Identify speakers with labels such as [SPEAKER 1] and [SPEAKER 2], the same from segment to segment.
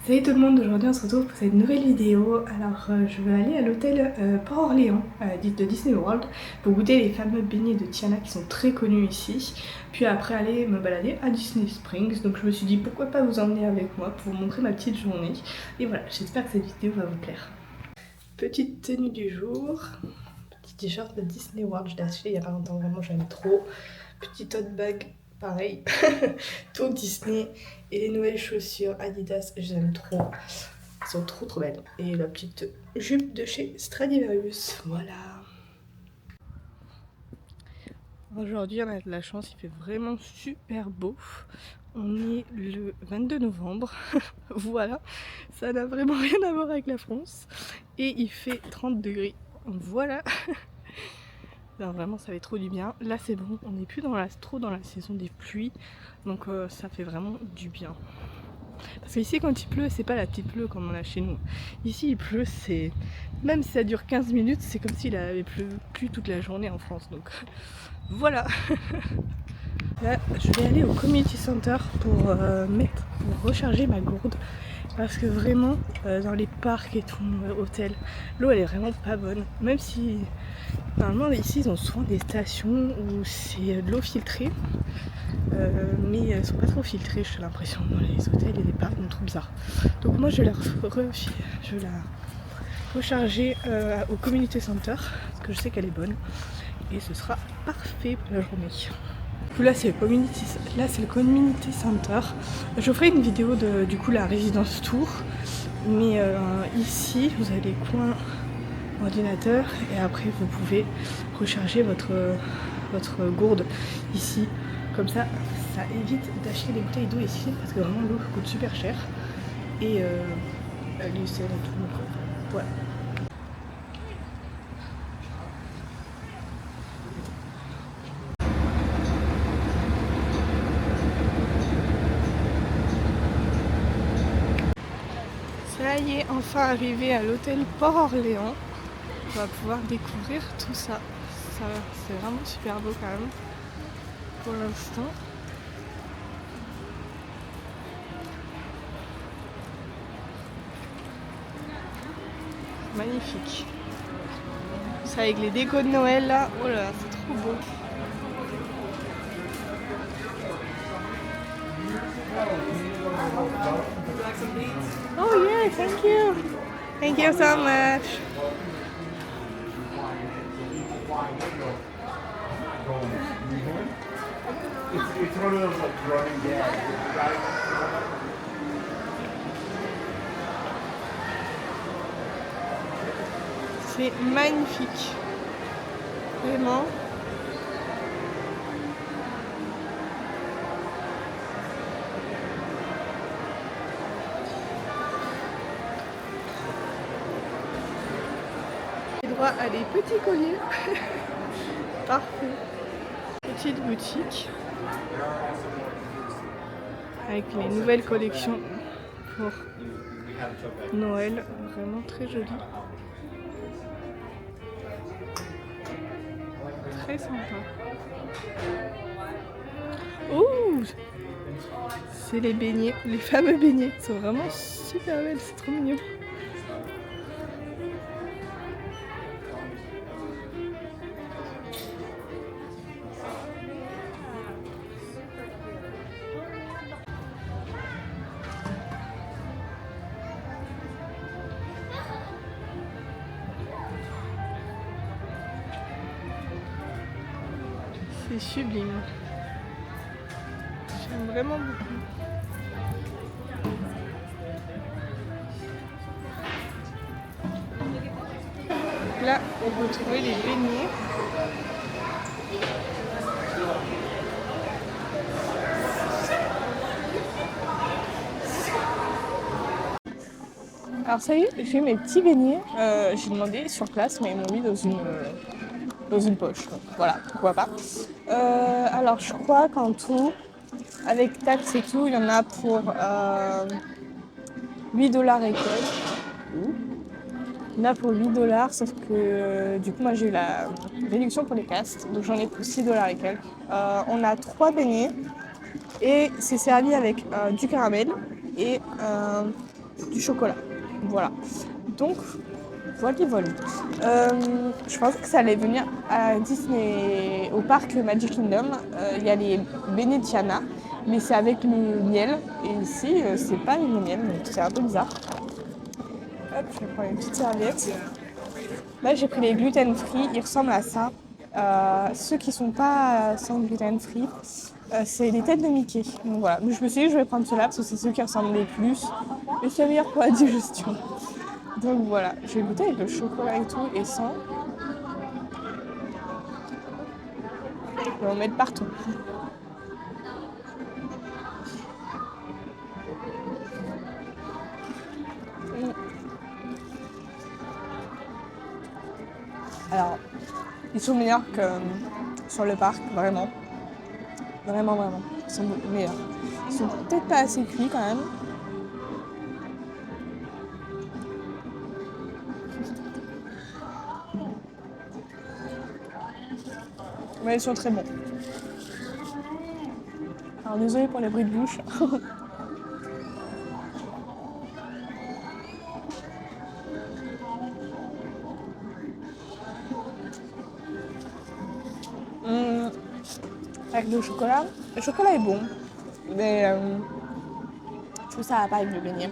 [SPEAKER 1] Salut tout le monde, aujourd'hui on se retrouve pour cette nouvelle vidéo. Alors je vais aller à l'hôtel Port-Orléans de Disney World pour goûter les fameux beignets de Tiana qui sont très connus ici. Puis après aller me balader à Disney Springs. Donc je me suis dit pourquoi pas vous emmener avec moi pour vous montrer ma petite journée. Et voilà, j'espère que cette vidéo va vous plaire. Petite tenue du jour, petit t-shirt de Disney World, je l'ai acheté il y a pas longtemps, vraiment j'aime trop. Petit tote bag. Pareil, tout Disney et les nouvelles chaussures Adidas, j'aime trop. Elles sont trop belles. Et la petite jupe de chez Stradivarius, voilà. Aujourd'hui on a de la chance, il fait vraiment super beau. On est le 22 novembre, voilà. Ça n'a vraiment rien à voir avec la France. Et il fait 30 degrés, voilà. Non, vraiment ça fait trop du bien. Là c'est bon, on n'est plus trop dans la saison des pluies, donc ça fait vraiment du bien. Parce qu'ici quand il pleut, c'est pas la petite pleut comme on a chez nous. Ici il pleut, c'est même si ça dure 15 minutes, c'est comme s'il avait plu toute la journée en France. Donc voilà. Là je vais aller au community center pour recharger ma gourde. Parce que vraiment, dans les parcs et tout, hôtels, l'eau elle est vraiment pas bonne. Même si, normalement ici ils ont souvent des stations où c'est de l'eau filtrée. Mais elles sont pas trop filtrées, j'ai l'impression, dans les hôtels et les parcs, donc trop bizarre. Donc moi je vais la recharger au community center, parce que je sais qu'elle est bonne. Et ce sera parfait pour la journée. Du coup là c'est le community center. Je vous ferai une vidéo de du coup la résidence tour. Mais ici vous avez les coins ordinateur et après vous pouvez recharger votre gourde ici. Comme ça évite d'acheter des bouteilles d'eau ici parce que vraiment l'eau coûte super cher. Et l'UCL et tout. Voilà. Ça y est, enfin arrivé à l'hôtel Port-Orléans. On va pouvoir découvrir tout ça. C'est vraiment super beau quand même pour l'instant. Magnifique. Ça avec les décos de Noël là, oh là là, c'est trop beau. Oh yeah, thank you. Thank you so much. It's one of those like running gags. C'est magnifique. Vraiment. J'ai droit à des petits colliers. Parfait. Petite boutique. Avec les nouvelles collections pour Noël. Vraiment très joli. Très sympa. Ouh, c'est les beignets, les fameux beignets. Ils sont vraiment super belles, c'est trop mignon. C'est sublime. J'aime vraiment beaucoup. Là, on peut trouver les beignets. Alors ça y est, j'ai mes petits beignets. J'ai demandé sur place, mais ils m'ont mis dans une poche. Donc, voilà, pourquoi pas. Alors je crois qu'en tout, avec taxes et tout, il y en a pour 8$ et quelques. Il y en a pour 8$, sauf que du coup moi j'ai eu la réduction pour les castes, donc j'en ai pour 6$ et quelques. On a 3 beignets et c'est servi avec du caramel et du chocolat. Voilà. Donc, voilà. Je pensais que ça allait venir à Disney, au parc Magic Kingdom. Il y a les beignets de Tiana, mais c'est avec le miel. Et ici, c'est pas avec le miel, donc c'est un peu bizarre. Hop, je vais prendre une petite serviette. Là, j'ai pris les gluten free, ils ressemblent à ça. Ceux qui sont pas sans gluten free, c'est les têtes de Mickey. Donc voilà, mais je me suis dit que je vais prendre ceux-là parce que c'est ceux qui ressemblent les plus et c'est meilleur pour la digestion. Donc voilà, je vais goûter avec le chocolat et tout et sans. Je vais en mettre partout. Alors, ils sont meilleurs que sur le parc, vraiment. Vraiment. Ils sont meilleurs. Ils sont peut-être pas assez cuits quand même. Mais ils sont très bons. Alors désolée pour les bruits de bouche. Avec le chocolat est bon, mais je trouve que ça va pas avec le beignet.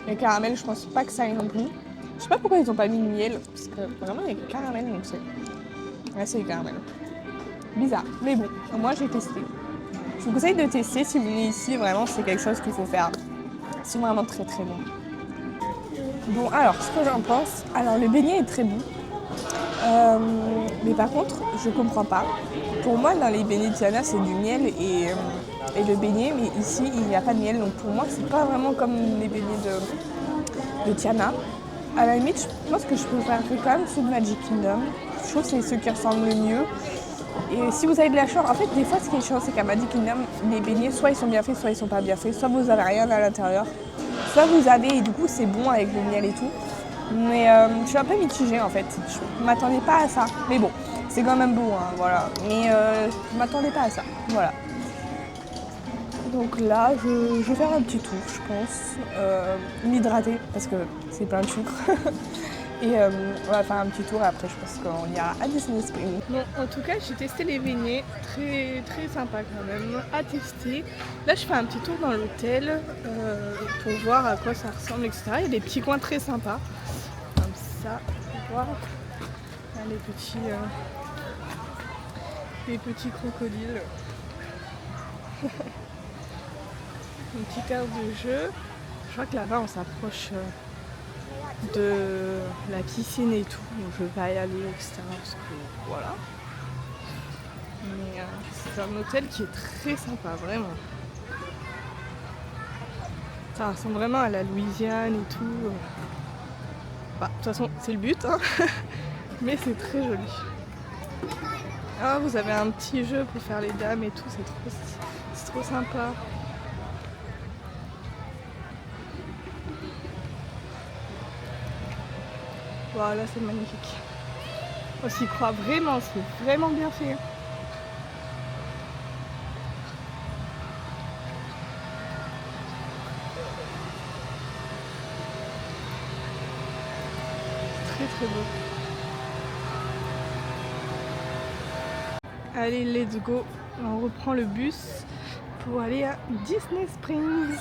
[SPEAKER 1] Le caramel, je pense pas que ça aille non plus. Je sais pas pourquoi ils ont pas mis de miel, parce que vraiment il y a le caramel, donc c'est... Ouais, c'est le caramel. Bizarre, mais bon, moi j'ai testé. Je vous conseille de tester si vous venez ici, vraiment c'est quelque chose qu'il faut faire. C'est vraiment très bon. Bon, alors ce que j'en pense, alors le beignet est très bon. Mais par contre, je comprends pas. Pour moi, dans les beignets de Tiana, c'est du miel et le beignet, mais ici, il n'y a pas de miel. Donc pour moi, c'est pas vraiment comme les beignets de Tiana. À la limite, je pense que je préfère quand même ceux de Magic Kingdom. Je trouve que c'est ceux qui ressemblent le mieux. Et si vous avez de la chance, en fait, des fois, ce qui est chiant, c'est qu'à Magic Kingdom, les beignets, soit ils sont bien faits, soit ils sont pas bien faits. Soit vous avez rien à l'intérieur, soit vous avez, et du coup, c'est bon avec le miel et tout. Mais je suis un peu mitigée en fait, je m'attendais pas à ça. Mais bon, c'est quand même beau, hein, voilà. Mais je m'attendais pas à ça, voilà. Donc là, je vais faire un petit tour, je pense. M'hydrater, parce que c'est plein de sucre. Et on va faire un petit tour et après je pense qu'on ira à Disney Springs. Bon, en tout cas, j'ai testé les beignets, très sympa quand même, à tester. Là, je fais un petit tour dans l'hôtel pour voir à quoi ça ressemble, etc. Il y a des petits coins très sympas. Ça, voir là, les petits crocodiles. Une petite aire de jeu. Je crois que là-bas on s'approche de la piscine et tout, donc je vais pas y aller, etc. Parce que voilà. Mais c'est un hôtel qui est très sympa, vraiment. Ça ressemble vraiment à la Louisiane et tout. Bah, de toute façon, c'est le but, hein. Mais c'est très joli. Ah, vous avez un petit jeu pour faire les dames et tout, c'est trop sympa. Voilà, c'est magnifique. On s'y croit vraiment, c'est vraiment bien fait. Très beau. Allez, let's go. On reprend le bus pour aller à Disney Springs.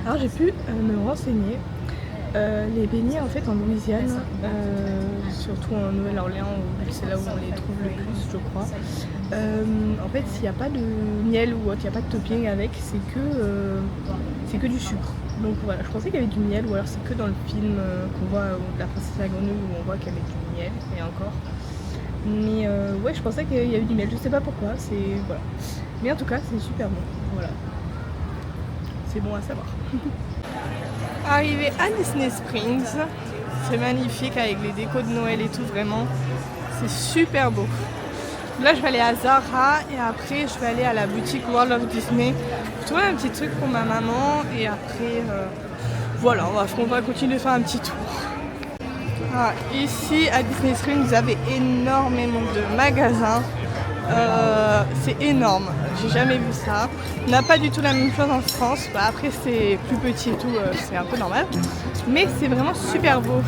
[SPEAKER 1] Alors j'ai pu me renseigner. Les beignets en fait en Louisiane, surtout en Nouvelle-Orléans, c'est là où on les trouve le plus, je crois. En fait, s'il n'y a pas de miel ou autre, il n'y a pas de topping avec, c'est que du sucre. Donc voilà, je pensais qu'il y avait du miel, ou alors c'est que dans le film qu'on voit de la princesse à la grenouille où on voit qu'il y avait du miel, et encore. Mais ouais, je pensais qu'il y avait du miel, je sais pas pourquoi, voilà. Mais en tout cas, c'est super bon, voilà. C'est bon à savoir. Arrivé à Disney Springs, c'est magnifique avec les décos de Noël et tout, vraiment, c'est super beau. Là je vais aller à Zara et après je vais aller à la boutique World of Disney pour trouver un petit truc pour ma maman et après voilà, on va continuer de faire un petit tour. Ah, ici à Disney Springs vous avez énormément de magasins, c'est énorme. j'ai jamais vu ça. On n'a pas du tout la même chose en France. Bah, après c'est plus petit et tout, c'est un peu normal. Mais c'est vraiment super beau.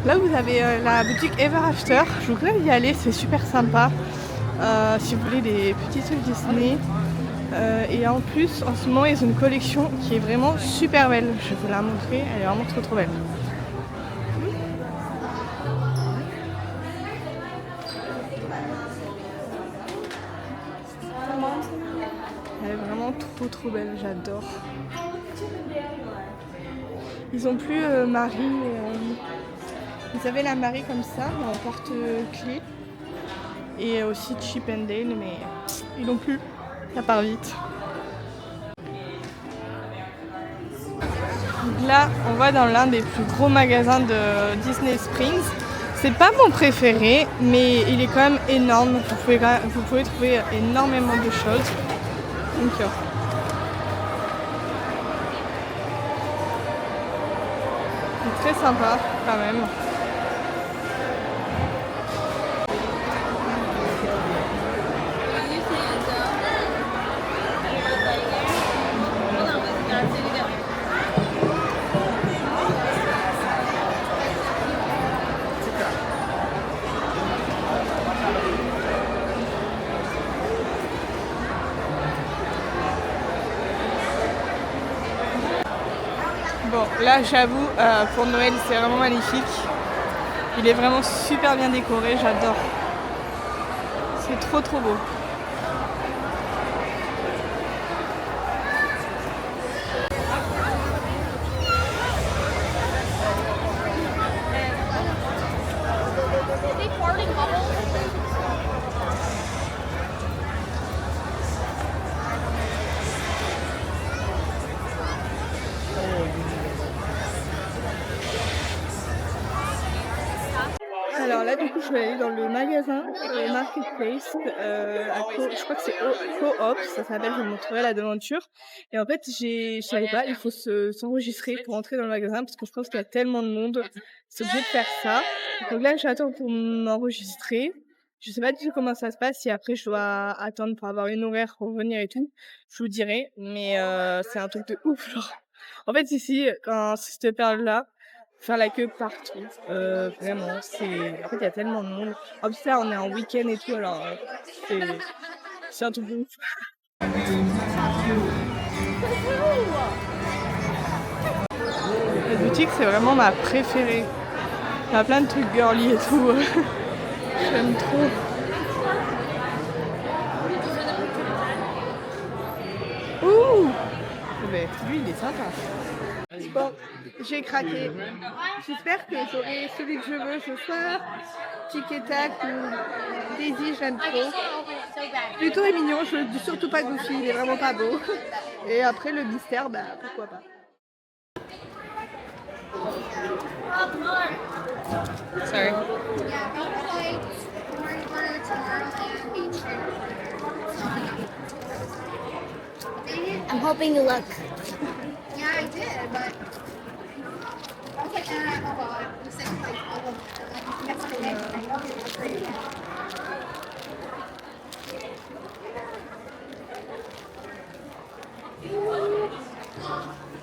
[SPEAKER 1] Là vous avez la boutique Ever After. Je vous conseille d'y aller, c'est super sympa. Si vous voulez des petits trucs Disney. Et en plus en ce moment ils ont une collection qui est vraiment super belle. Je vais vous la montrer, elle est vraiment trop belle. Elle est vraiment trop belle, j'adore. Ils ont plus Marie. Ils avaient la Marie comme ça, mais en porte-clés. Et aussi Chip and Dale, mais ils l'ont plus. Ça part vite. Donc là, on va dans l'un des plus gros magasins de Disney Springs. C'est pas mon préféré, mais il est quand même énorme. Vous pouvez trouver énormément de choses. Donc, c'est très sympa quand même. Bon, là j'avoue, pour Noël c'est vraiment magnifique. Il est vraiment super bien décoré, j'adore. C'est trop beau. Alors là du coup je vais aller dans le magasin Marketplace, je crois que c'est Co-op, ça s'appelle, je vous montrerai la devanture. Et en fait je savais pas, il faut s'enregistrer pour entrer dans le magasin parce que je pense qu'il y a tellement de monde, c'est obligé de faire ça. Donc là j'attends pour m'enregistrer. Je sais pas du tout comment ça se passe, si après je dois attendre pour avoir une horaire pour venir et tout, je vous dirai, mais c'est un truc de ouf genre. En fait ici, quand c'est cette période-là, faire la queue partout, vraiment, en fait il y a tellement de monde. En plus là on est en week-end et tout, alors c'est un truc de ouf. La boutique c'est vraiment ma préférée. Il y a plein de trucs girly et tout. J'aime trop. Ouh, mais lui il est sympa. Bon, j'ai craqué. J'espère que j'aurai celui que je veux ce soir. Tic et tac ou Daisy, j'aime trop. Pluto est mignon, je ne dis surtout pas Goofy, il est vraiment pas beau. Et après le mystère, bah pourquoi pas. Sorry.
[SPEAKER 2] I'm hoping you look.
[SPEAKER 3] Yeah, I did, but I was like, hold on. You said like all of yesterday.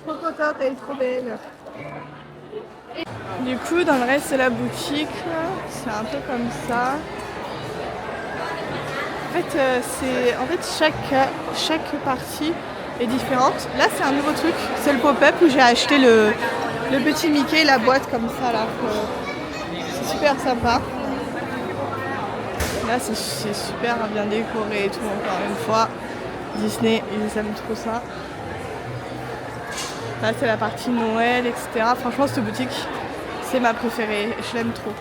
[SPEAKER 1] Trop contente, elle est trop belle. Du coup, dans le reste de la boutique, c'est un peu comme ça. En fait, chaque partie est différente. Là, c'est un nouveau truc. C'est le pop-up où j'ai acheté le petit Mickey, la boîte comme ça là. C'est super sympa. Là, c'est super bien décoré et tout. Encore une fois, Disney, ils aiment trop ça. Là, c'est la partie Noël, etc. Franchement, cette boutique, c'est ma préférée. Je l'aime trop.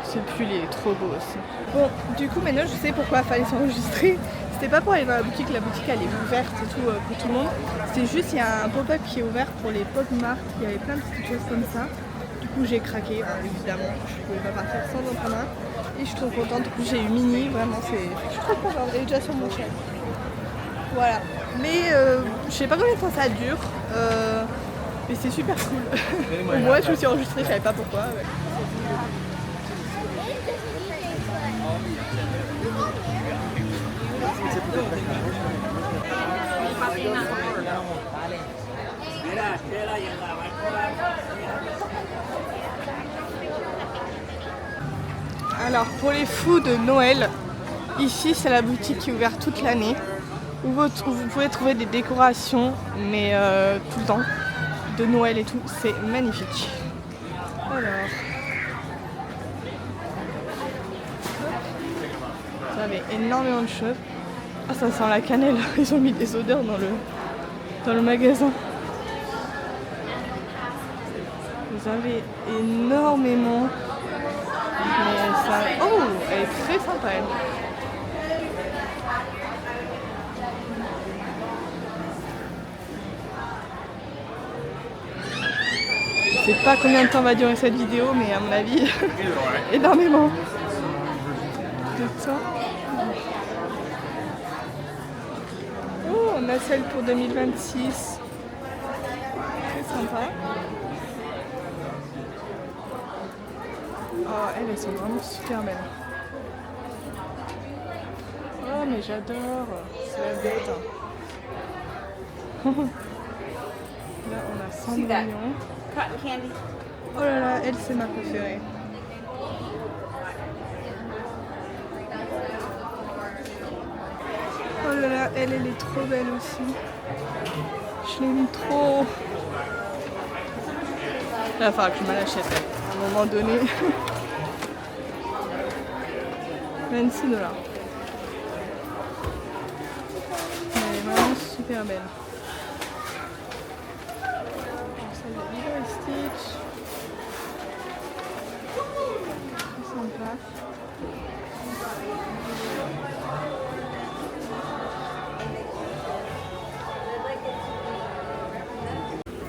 [SPEAKER 1] Ce pull il est trop beau aussi. Bon, du coup maintenant je sais pourquoi il fallait s'enregistrer. C'était pas pour aller dans la boutique elle est ouverte et tout pour tout le monde. C'était juste, il y a un pop-up qui est ouvert pour les Pop Mart, il y avait plein de petites choses comme ça. Du coup j'ai craqué, évidemment, je pouvais pas partir sans en prendre un. Et je suis trop contente, du coup j'ai eu Mini, vraiment je suis trop contente, elle est déjà sur mon chef. Voilà, mais je sais pas combien de temps ça dure, mais c'est super cool. Moi je me suis enregistrée, je savais pas pourquoi. Ouais. Alors pour les fous de Noël, ici c'est la boutique qui est ouverte toute l'année où vous pouvez trouver des décorations, mais tout le temps, de Noël et tout, c'est magnifique. Alors, vous avez énormément de choses. Ah, ça sent la cannelle, ils ont mis des odeurs dans le magasin. Vous avez énormément. Mais ça... Oh, elle est très sympa elle. Je sais pas combien de temps va durer cette vidéo, mais à mon avis, énormément de temps. Oh, on a celle pour 2026. Très sympa. Oh, elles sont vraiment super belles. Oh, mais j'adore. C'est la bête. Là, on a Cendrillon. Oh là là, elle, c'est ma préférée. Oh là là, elle est trop belle aussi. Je l'aime trop. Là, il va falloir que je me l'achète à un moment donné. 26 $. Elle est vraiment super belle. Celle de Lilo et Stitch. Très sympa.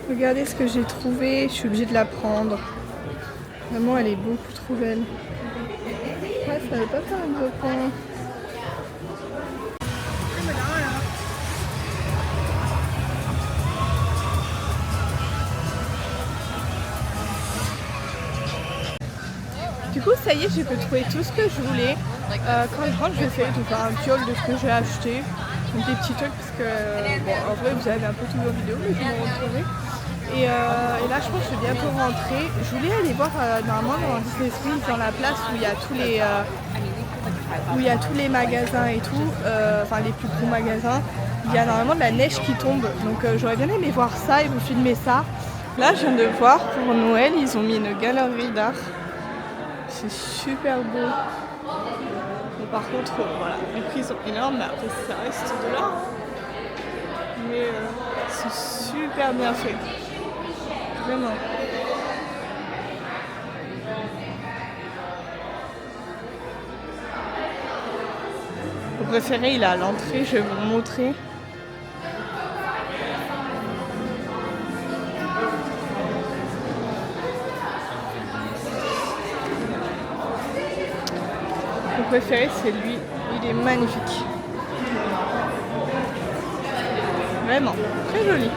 [SPEAKER 1] Regardez ce que j'ai trouvé, je suis obligée de la prendre. Vraiment, elle est beaucoup trop belle. Ouais, ça ne veut pas faire un gros point. Du coup, ça y est, j'ai pu trouver tout ce que je voulais. Quand je rentre, je vais essayer de faire un haul de ce que j'ai acheté. Donc des petits trucs, parce que, bon, en vrai, vous avez un peu tout en vidéo, mais je vais me retrouver. Et là, je pense que je vais bientôt rentrer. Je voulais aller voir, normalement, dans Disney Springs, dans la place où il y a tous les magasins et tout, enfin les plus gros magasins. Il y a normalement de la neige qui tombe. Donc j'aurais bien aimé voir ça et vous filmer ça. Là, je viens de voir, pour Noël, ils ont mis une galerie d'art. C'est super beau. Mais par contre, voilà, les prix sont énormes, mais après ça reste de l'art. Mais c'est super bien fait. Vraiment. Mon préféré, il est à l'entrée, je vais vous le montrer. Mon préféré, c'est lui. Il est magnifique. Vraiment, très joli.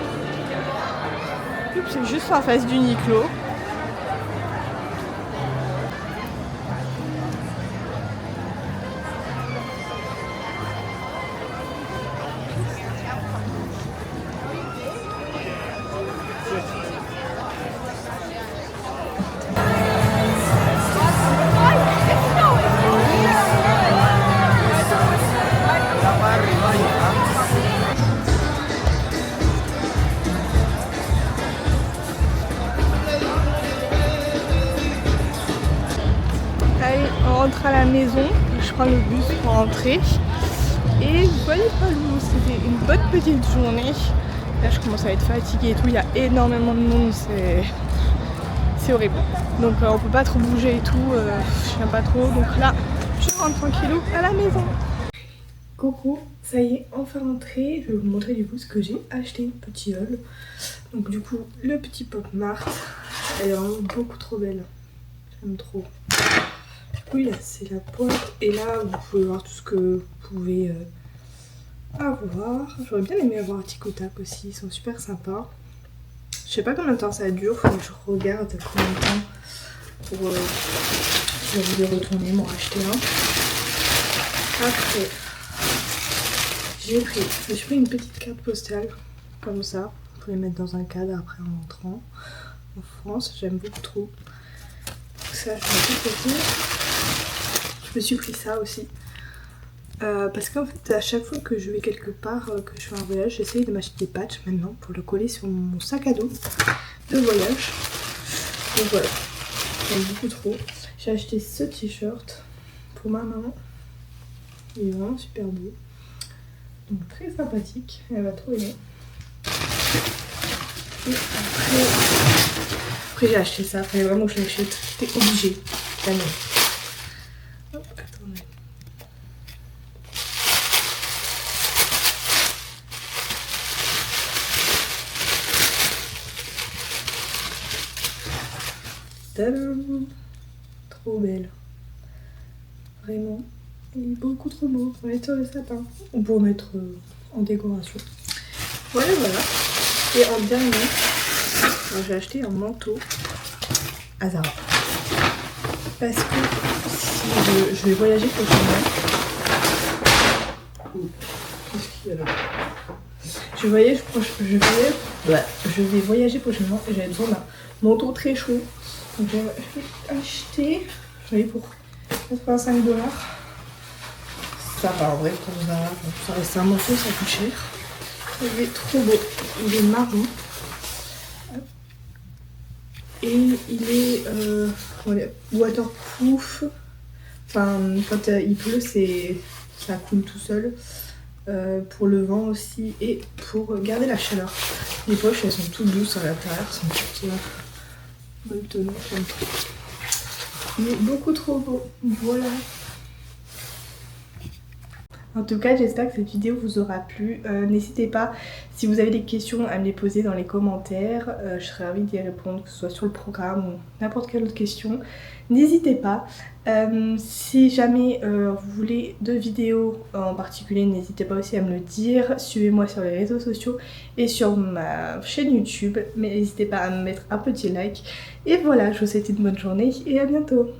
[SPEAKER 1] C'est juste en face d'Uniqlo. Allez, on rentre à la maison, je prends le bus pour rentrer. Et vous voyez pas où, c'était une bonne petite journée. Là je commence à être fatiguée et tout, il y a énormément de monde, c'est horrible. Donc on peut pas trop bouger et tout, je n'aime pas trop. Donc là, je rentre tranquillou à la maison. Coucou, ça y est, enfin rentrée. Je vais vous montrer du coup ce que j'ai acheté, petit haul. Donc du coup, le petit Pop Mart, elle est vraiment beaucoup trop belle. J'aime trop. Oui, là c'est la boîte et là vous pouvez voir tout ce que vous pouvez avoir. J'aurais bien aimé avoir un Tic au Tac aussi, ils sont super sympas. Je sais pas combien de temps ça dure, faut que je regarde combien de temps pour je vais vous les retourner, m'en racheter un. Après, je me suis pris une petite carte postale comme ça pour les mettre dans un cadre après en rentrant en France. J'aime beaucoup trop. Ça, je vais tout côté. Je me suis pris ça aussi. Parce qu'en fait, à chaque fois que je vais quelque part, que je fais un voyage, j'essaye de m'acheter des patchs maintenant pour le coller sur mon sac à dos de voyage. Donc voilà, j'aime beaucoup trop. J'ai acheté ce t-shirt pour ma maman. Il est vraiment super beau. Donc très sympathique, elle va trop aimer. Et après j'ai acheté ça, fallait vraiment que je l'achète, j'étais obligée. Canon. Hop, attendez. Tadam! Trop belle. Vraiment. Il est beaucoup trop beau. On va mettre sur le sapin. On peut mettre en décoration. Voilà, voilà. Et en dernier, j'ai acheté un manteau à Zara. Parce que si je vais voyager prochainement. Qu'est-ce qu'il y a là? Je vais voyager prochainement et j'avais besoin d'un manteau très chaud. Donc j'ai acheté, je l'ai pour 85 $. Ça va en vrai pour Zara, ça reste un manteau, ça coûte cher. Il est trop beau, il est marron. Et il est waterproof. Enfin, quand il pleut, ça coule tout seul. Pour le vent aussi et pour garder la chaleur. Les poches, elles sont toutes douces à l'intérieur, sont toutes bonne tenue. Il est beaucoup trop beau. Voilà. En tout cas, j'espère que cette vidéo vous aura plu. N'hésitez pas, si vous avez des questions, à me les poser dans les commentaires. Je serais ravie d'y répondre, que ce soit sur le programme ou n'importe quelle autre question. N'hésitez pas. Si jamais vous voulez de vidéos en particulier, n'hésitez pas aussi à me le dire. Suivez-moi sur les réseaux sociaux et sur ma chaîne YouTube. Mais n'hésitez pas à me mettre un petit like. Et voilà, je vous souhaite une bonne journée et à bientôt.